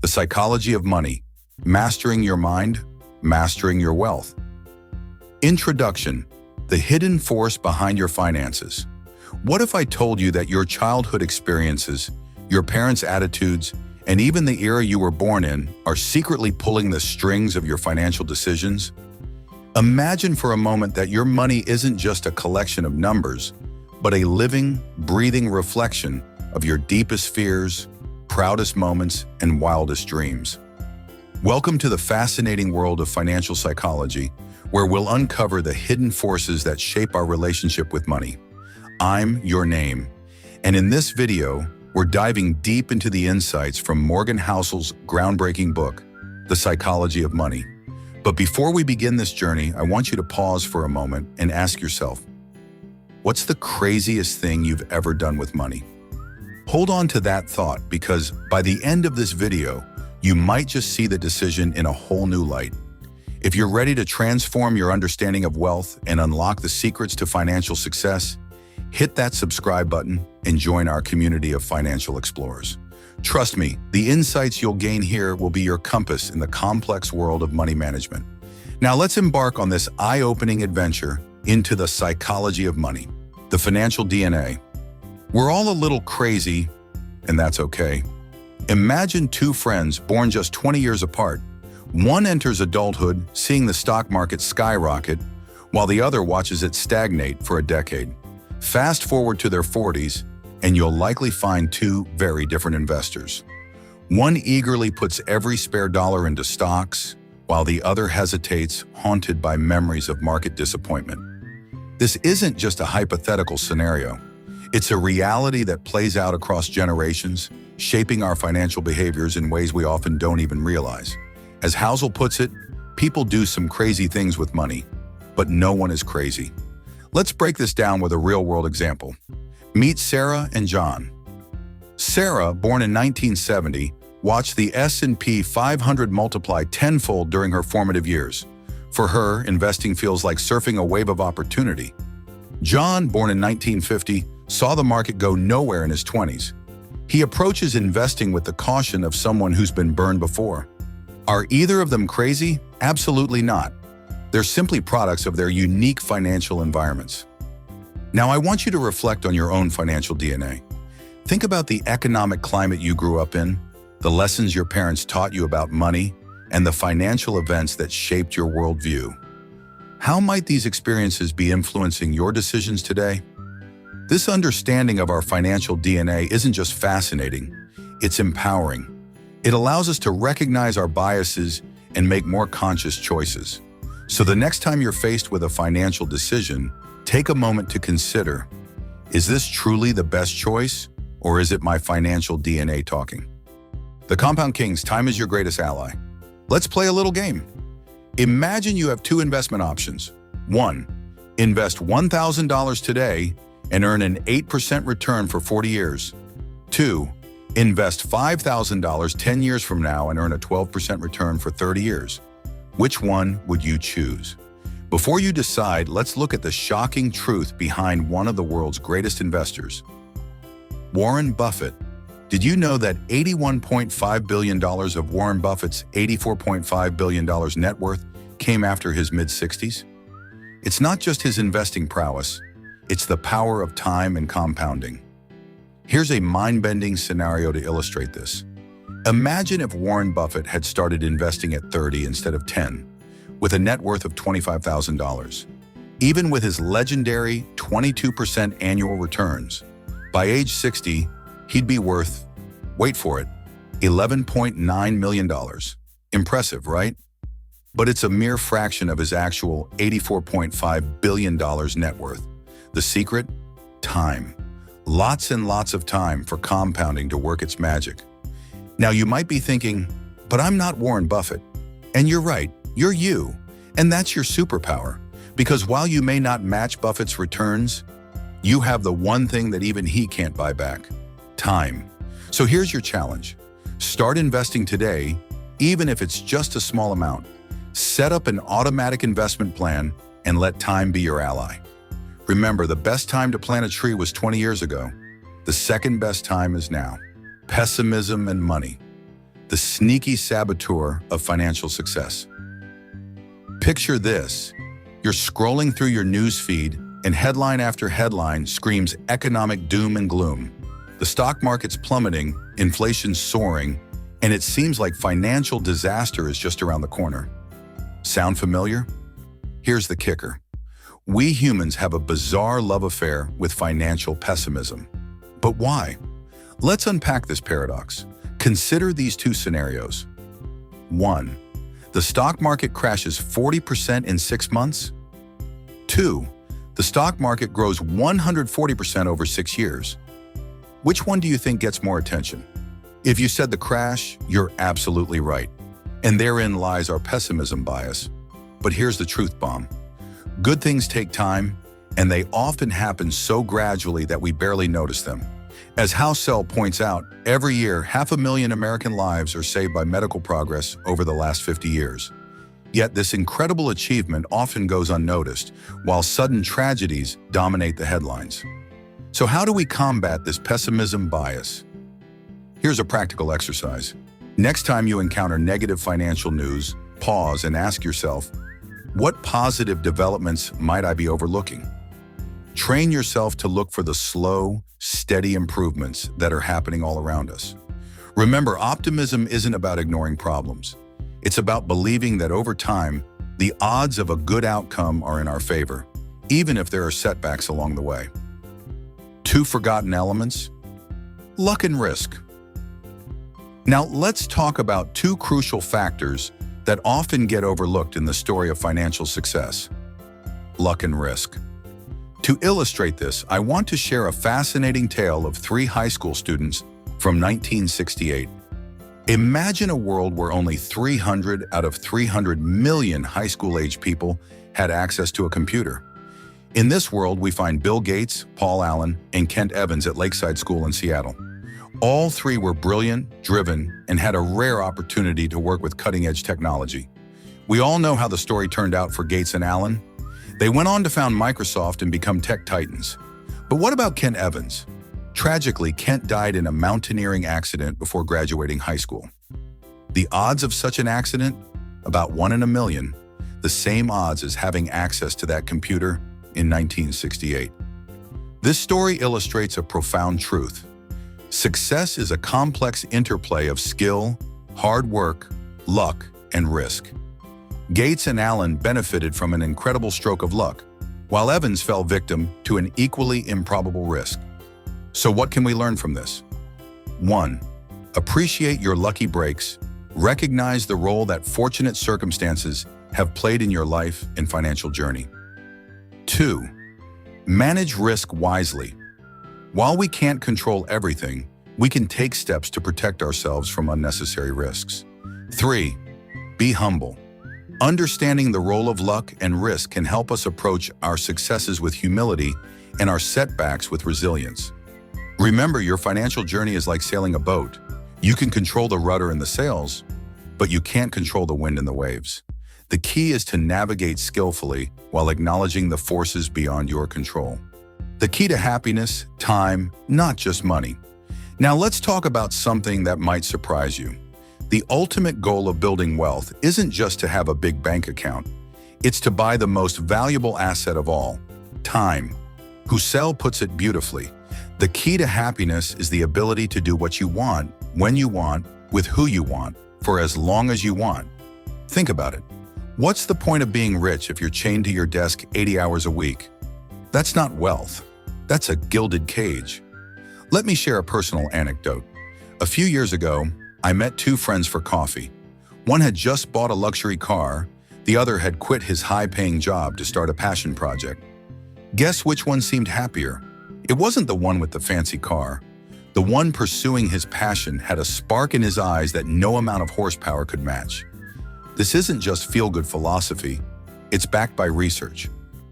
The Psychology of Money, Mastering Your Mind, Mastering Your Wealth. Introduction, the hidden force behind your finances. What if I told you that your childhood experiences, your parents' attitudes, and even the era you were born in are secretly pulling the strings of your financial decisions? Imagine for a moment that your money isn't just a collection of numbers, but a living, breathing reflection of your deepest fears, proudest moments, and wildest dreams. Welcome to the fascinating world of financial psychology, where we'll uncover the hidden forces that shape our relationship with money. I'm your name, and in this video, we're diving deep into the insights from Morgan Housel's groundbreaking book, The Psychology of Money. But before we begin this journey, I want you to pause for a moment and ask yourself, what's the craziest thing you've ever done with money? Hold on to that thought, because by the end of this video, you might just see the decision in a whole new light. If you're ready to transform your understanding of wealth and unlock the secrets to financial success, hit that subscribe button and join our community of financial explorers. Trust me, the insights you'll gain here will be your compass in the complex world of money management. Now let's embark on this eye-opening adventure into the psychology of money, the financial DNA. We're all a little crazy, and that's okay. Imagine two friends born just 20 years apart. One enters adulthood seeing the stock market skyrocket, while the other watches it stagnate for a decade. Fast forward to their 40s, and you'll likely find two very different investors. One eagerly puts every spare dollar into stocks, while the other hesitates, haunted by memories of market disappointment. This isn't just a hypothetical scenario. It's a reality that plays out across generations, shaping our financial behaviors in ways we often don't even realize. As Housel puts it, people do some crazy things with money, but no one is crazy. Let's break this down with a real-world example. Meet Sarah and John. Sarah, born in 1970, watched the S&P 500 multiply tenfold during her formative years. For her, investing feels like surfing a wave of opportunity. John, born in 1950, saw the market go nowhere in his 20s. He approaches investing with the caution of someone who's been burned before. Are either of them crazy? Absolutely not. They're simply products of their unique financial environments. Now, I want you to reflect on your own financial DNA. Think about the economic climate you grew up in, the lessons your parents taught you about money, and the financial events that shaped your worldview. How might these experiences be influencing your decisions today? This understanding of our financial DNA isn't just fascinating, it's empowering. It allows us to recognize our biases and make more conscious choices. So the next time you're faced with a financial decision, take a moment to consider, is this truly the best choice, or is it my financial DNA talking? The Compound Kings, time is your greatest ally. Let's play a little game. Imagine you have two investment options. 1. Invest $1,000 today and earn an 8% return for 40 years. 2. Invest $5,000 10 years from now and earn a 12% return for 30 years. Which one would you choose? Before you decide, let's look at the shocking truth behind one of the world's greatest investors. Warren Buffett. Did you know that $81.5 billion of Warren Buffett's $84.5 billion net worth came after his mid-60s? It's not just his investing prowess, it's the power of time and compounding. Here's a mind-bending scenario to illustrate this. Imagine if Warren Buffett had started investing at 30 instead of 10, with a net worth of $25,000. Even with his legendary 22% annual returns, by age 60, he'd be worth, wait for it, $11.9 million. Impressive, right? But it's a mere fraction of his actual $84.5 billion net worth. The secret? Time. Lots and lots of time for compounding to work its magic. Now you might be thinking, but I'm not Warren Buffett. And you're right, you're you. And that's your superpower. Because while you may not match Buffett's returns, you have the one thing that even he can't buy back: time. So here's your challenge. Start investing today, even if it's just a small amount. Set up an automatic investment plan and let time be your ally. Remember, the best time to plant a tree was 20 years ago. The second best time is now. Pessimism and money. the sneaky saboteur of financial success. Picture this. You're scrolling through your news feed and headline after headline screams economic doom and gloom. The stock market's plummeting, inflation's soaring, and it seems like financial disaster is just around the corner. Sound familiar? Here's the kicker. We humans have a bizarre love affair with financial pessimism. But why? Let's unpack this paradox. Consider these two scenarios. 1. The stock market crashes 40% in 6 months. 2. The stock market grows 140% over 6 years. Which one do you think gets more attention? If you said the crash, you're absolutely right. And therein lies our pessimism bias. But here's the truth bomb. Good things take time, and they often happen so gradually that we barely notice them. As Housel points out, every year, 500,000 American lives are saved by medical progress over the last 50 years. Yet this incredible achievement often goes unnoticed, while sudden tragedies dominate the headlines. So how do we combat this pessimism bias? Here's a practical exercise. Next time you encounter negative financial news, pause and ask yourself, what positive developments might I be overlooking? Train yourself to look for the slow, steady improvements that are happening all around us. Remember, optimism isn't about ignoring problems. It's about believing that over time, the odds of a good outcome are in our favor, even if there are setbacks along the way. 2 forgotten elements: luck and risk. Now let's talk about 2 crucial factors that often get overlooked in the story of financial success: luck and risk. To illustrate this, I want to share a fascinating tale of 3 high school students from 1968. Imagine a world where only 300 out of 300 million high school-age people had access to a computer. In this world, we find Bill Gates, Paul Allen, and Kent Evans at Lakeside School in Seattle. All 3 were brilliant, driven, and had a rare opportunity to work with cutting-edge technology. We all know how the story turned out for Gates and Allen. They went on to found Microsoft and become tech titans. But what about Kent Evans? Tragically, Kent died in a mountaineering accident before graduating high school. The odds of such an accident? About 1 in a million, the same odds as having access to that computer in 1968. This story illustrates a profound truth. Success is a complex interplay of skill, hard work, luck, and risk. Gates and Allen benefited from an incredible stroke of luck, while Evans fell victim to an equally improbable risk. So what can we learn from this? 1. Appreciate your lucky breaks. Recognize the role that fortunate circumstances have played in your life and financial journey. 2. Manage risk wisely. While we can't control everything, we can take steps to protect ourselves from unnecessary risks. 3. Be humble. Understanding the role of luck and risk can help us approach our successes with humility and our setbacks with resilience. Remember, your financial journey is like sailing a boat. You can control the rudder and the sails, but you can't control the wind and the waves. The key is to navigate skillfully while acknowledging the forces beyond your control. The key to happiness, time, not just money. Now let's talk about something that might surprise you. The ultimate goal of building wealth isn't just to have a big bank account. It's to buy the most valuable asset of all, time. Husserl puts it beautifully. The key to happiness is the ability to do what you want, when you want, with who you want, for as long as you want. Think about it. What's the point of being rich if you're chained to your desk 80 hours a week? That's not wealth. That's a gilded cage. Let me share a personal anecdote. A few years ago, I met 2 friends for coffee. One had just bought a luxury car. The other had quit his high-paying job to start a passion project. Guess which one seemed happier? It wasn't the one with the fancy car. The one pursuing his passion had a spark in his eyes that no amount of horsepower could match. This isn't just feel-good philosophy. It's backed by research.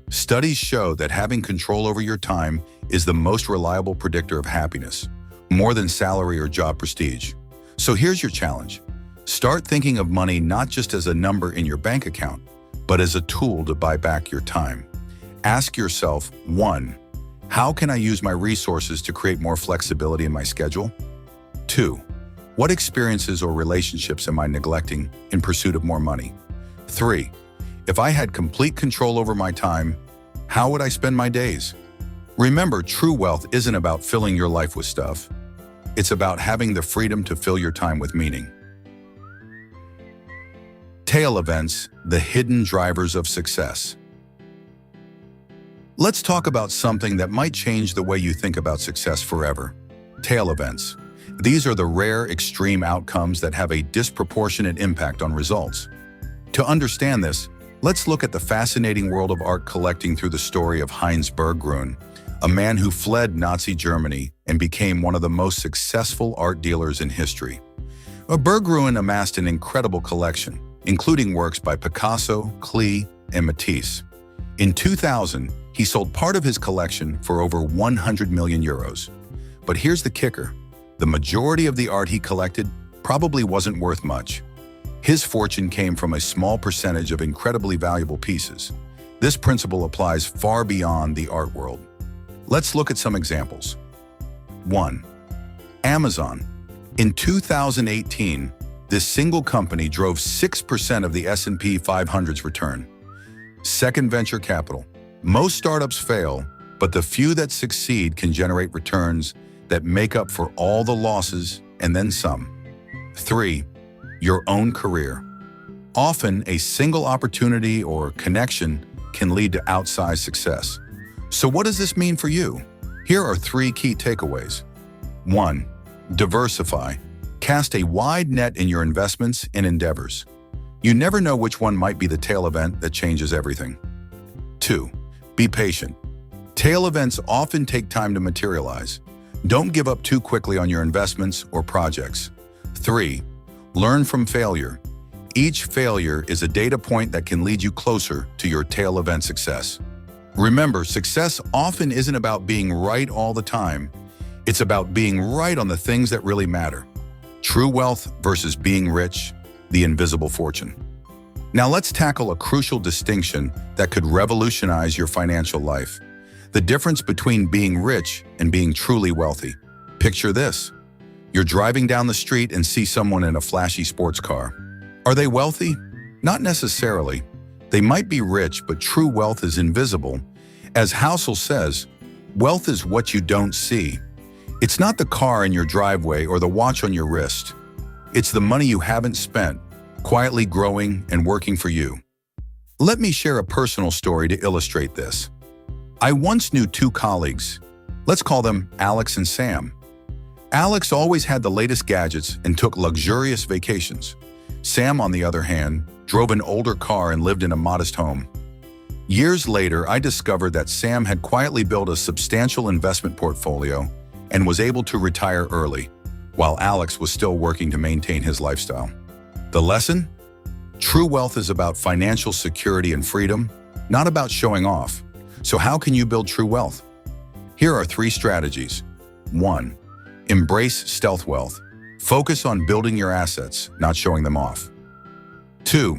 Studies show that having control over your time is the most reliable predictor of happiness, more than salary or job prestige. So here's your challenge. Start thinking of money not just as a number in your bank account, but as a tool to buy back your time. Ask yourself, 1. How can I use my resources to create more flexibility in my schedule? 2. What experiences or relationships am I neglecting in pursuit of more money? 3. If I had complete control over my time, how would I spend my days? Remember, true wealth isn't about filling your life with stuff. It's about having the freedom to fill your time with meaning. Tail events, the hidden drivers of success. Let's talk about something that might change the way you think about success forever. Tail events. These are the rare, extreme outcomes that have a disproportionate impact on results. To understand this, let's look at the fascinating world of art collecting through the story of Heinz Berggruen, a man who fled Nazi Germany and became one of the most successful art dealers in history. Berggruen amassed an incredible collection, including works by Picasso, Klee, and Matisse. In 2000, he sold part of his collection for over 100 million euros. But here's the kicker. The majority of the art he collected probably wasn't worth much. His fortune came from a small percentage of incredibly valuable pieces. This principle applies far beyond the art world. Let's look at some examples. 1. Amazon. In 2018, this single company drove 6% of the S&P 500's return. Second, venture capital. Most startups fail, but the few that succeed can generate returns that make up for all the losses and then some. 3. Your own career. Often, a single opportunity or connection can lead to outsized success. So what does this mean for you? Here are 3 key takeaways. 1. Diversify. Cast a wide net in your investments and endeavors. You never know which one might be the tail event that changes everything. 2. Be patient. Tail events often take time to materialize. Don't give up too quickly on your investments or projects. 3. Learn from failure. Each failure is a data point that can lead you closer to your tail event success. Remember, success often isn't about being right all the time. It's about being right on the things that really matter. True wealth versus being rich, the invisible fortune. Now let's tackle a crucial distinction that could revolutionize your financial life. The difference between being rich and being truly wealthy. Picture this. You're driving down the street and see someone in a flashy sports car. Are they wealthy? Not necessarily. They might be rich, but true wealth is invisible. As Housel says, wealth is what you don't see. It's not the car in your driveway or the watch on your wrist. It's the money you haven't spent, quietly growing and working for you. Let me share a personal story to illustrate this. I once knew 2 colleagues. Let's call them Alex and Sam. Alex always had the latest gadgets and took luxurious vacations. Sam, on the other hand, drove an older car and lived in a modest home. Years later, I discovered that Sam had quietly built a substantial investment portfolio and was able to retire early, while Alex was still working to maintain his lifestyle. The lesson? True wealth is about financial security and freedom, not about showing off. So how can you build true wealth? Here are 3 strategies. 1. Embrace stealth wealth. Focus on building your assets, not showing them off. 2.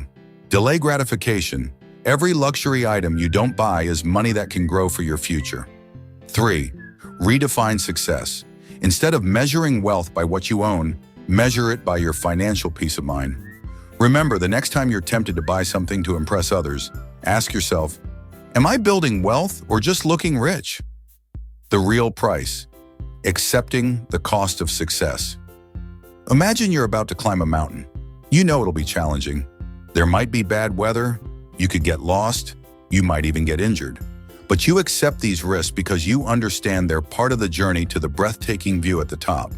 Delay gratification. Every luxury item you don't buy is money that can grow for your future. 3. Redefine success. Instead of measuring wealth by what you own, measure it by your financial peace of mind. Remember, the next time you're tempted to buy something to impress others, ask yourself, am I building wealth or just looking rich? The real price. Accepting the cost of success. Imagine you're about to climb a mountain. You know it'll be challenging. There might be bad weather, you could get lost, you might even get injured. But you accept these risks because you understand they're part of the journey to the breathtaking view at the top.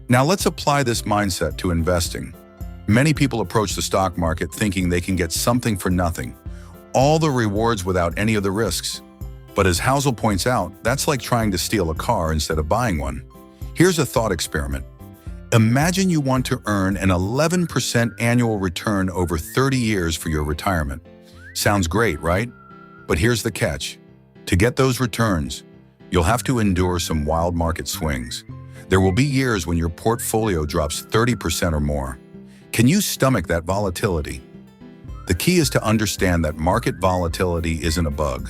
Now let's apply this mindset to investing. Many people approach the stock market thinking they can get something for nothing, all the rewards without any of the risks. But as Housel points out, that's like trying to steal a car instead of buying one. Here's a thought experiment. Imagine you want to earn an 11% annual return over 30 years for your retirement. Sounds great, right? But here's the catch. To get those returns, you'll have to endure some wild market swings. There will be years when your portfolio drops 30% or more. Can you stomach that volatility? The key is to understand that market volatility isn't a bug.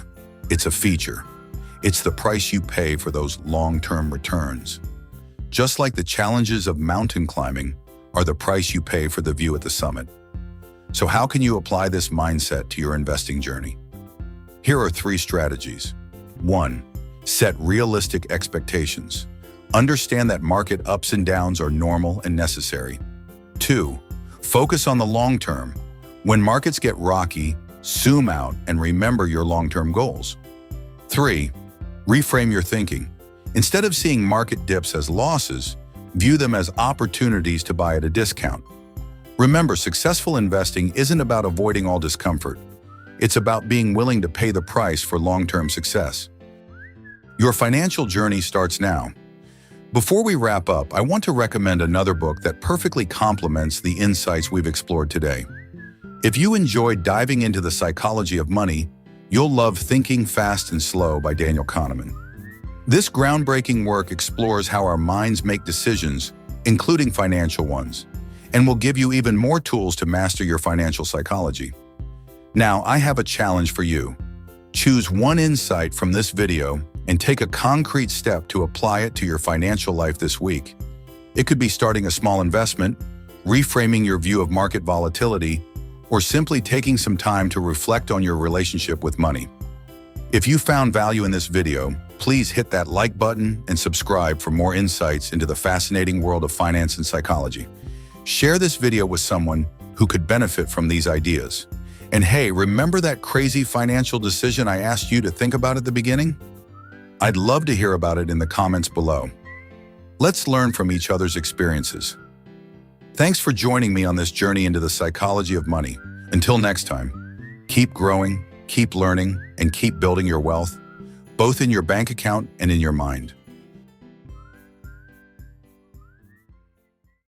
It's a feature. It's the price you pay for those long-term returns. just like the challenges of mountain climbing are the price you pay for the view at the summit. So how can you apply this mindset to your investing journey? Here are 3 strategies. 1. Set realistic expectations. Understand that market ups and downs are normal and necessary. 2. Focus on the long term. When markets get rocky, zoom out and remember your long-term goals. 3. Reframe your thinking. Instead of seeing market dips as losses, view them as opportunities to buy at a discount. Remember, successful investing isn't about avoiding all discomfort. It's about being willing to pay the price for long-term success. Your financial journey starts now. Before we wrap up, I want to recommend another book that perfectly complements the insights we've explored today. If you enjoyed diving into the psychology of money, you'll love Thinking Fast and Slow by Daniel Kahneman. This groundbreaking work explores how our minds make decisions, including financial ones, and will give you even more tools to master your financial psychology. Now, I have a challenge for you. Choose one insight from this video and take a concrete step to apply it to your financial life this week. It could be starting a small investment, reframing your view of market volatility, or simply taking some time to reflect on your relationship with money. If you found value in this video, please hit that like button and subscribe for more insights into the fascinating world of finance and psychology. Share this video with someone who could benefit from these ideas. And hey, remember that crazy financial decision I asked you to think about at the beginning? I'd love to hear about it in the comments below. Let's learn from each other's experiences. Thanks for joining me on this journey into the psychology of money. Until next time, keep growing, keep learning, and keep building your wealth, both in your bank account and in your mind.